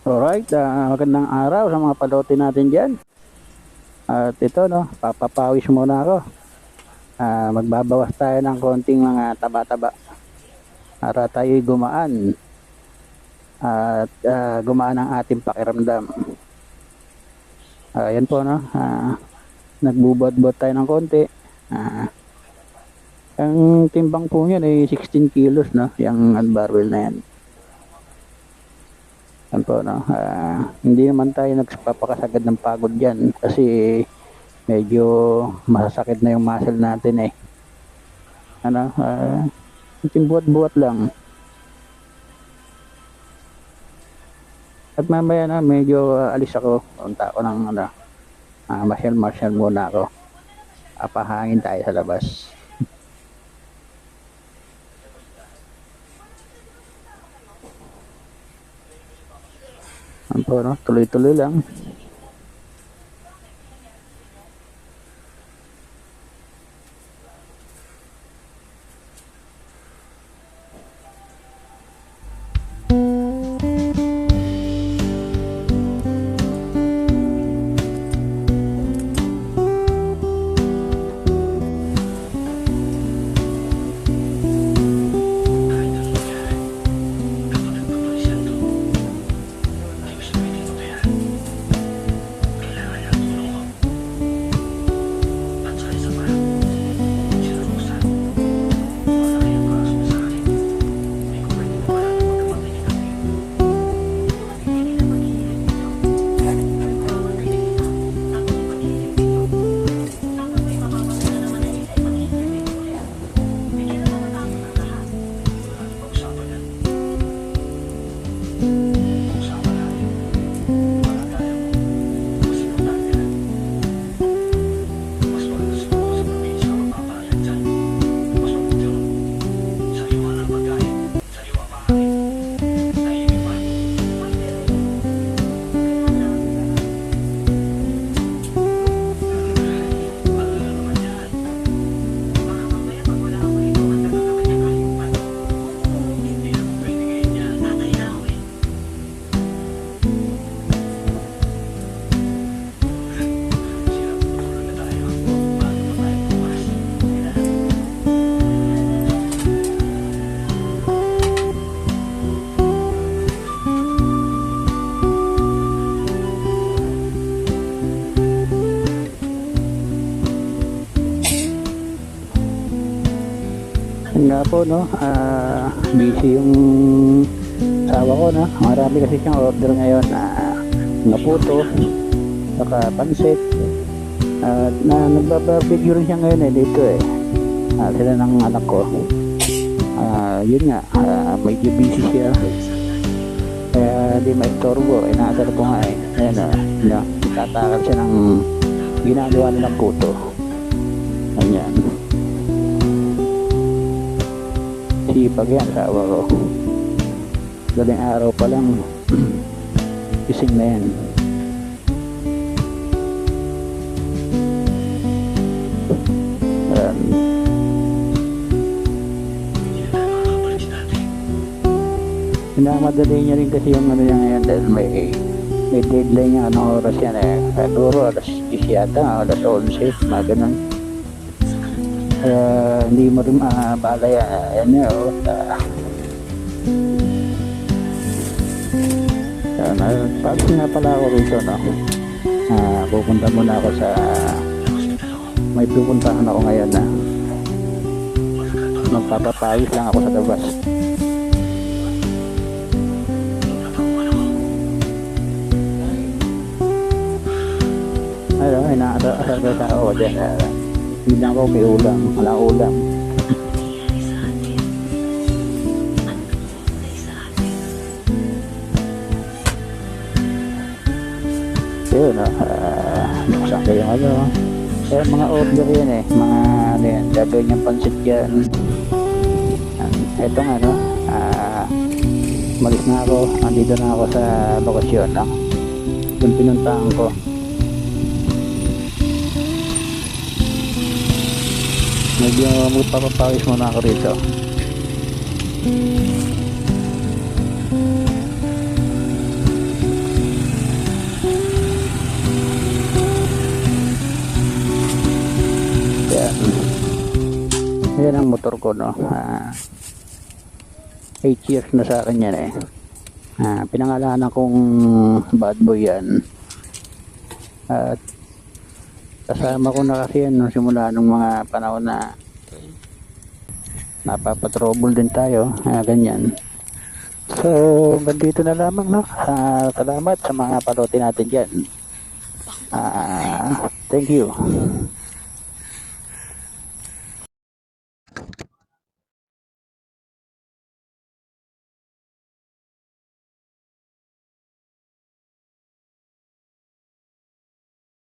Alright, magandang araw sa mga palote natin dyan. At ito, no, papapawis muna ako. Magbabawas tayo ng konting mga taba-taba para tayo'y gumaan at gumaan ang ating pakiramdam. Yan po, no, nagbubot-bot tayo ng konti. Ang timbang po niyan ay 16 kilos, no, yung barbell na yan. Yan po, no? Hindi naman tayo nagpapakasagad ng pagod dyan kasi medyo masasakit na yung muscle natin ano, buhat-buhat lang. At mamaya na medyo alis ako, punta ako ng martial muna ako. Apahangin tayo sa labas. Ano po, no? Tuloy-tuloy lang. Nga po, no, busy yung asawa ko, no. Marami kasi siyang order ngayon na puto saka pansit at nagbabarbecue rin siya ngayon dito sila ng anak ko. Yun nga, medyo busy siya kaya di maistorbo. Inaasar ko nga ayan, tatakal siya ng ginagawa nilang puto. Ayan, sipag yan asawa ko. Daling araw pa lang gising na yan. Minamadali niya rin kasi yung niya ngayon dahil may deadline niya anong oras yan siguro alas 10 yata, alas 11, mga ganun. Hindi mo rin balay pag nga pala ako rito, no, pupunta muna ako sa may pupuntahan ako ngayon magpapapawis lang ako sa labas. Inaasar ka sa ako dyan. Hindi lang ako may ulam, wala ulam. Yun, buksan ko yung mga order yan mga gagawin yung pansit dyan. Eto nga, no, malis na ako, nandito na ako sa bakasyon lang yung pinuntahan ko. Medyo magpapapawis muna ako rito. motor ko, no. 8 years na sa akin yan eh. Pinangalanan kong Bad Boy yan. At kasama ko na kasi yan nung simula nung mga panahon na napapatrouble din tayo, ganyan. So, bandito na lamang, no. Salamat sa mga palote natin dyan. Thank you.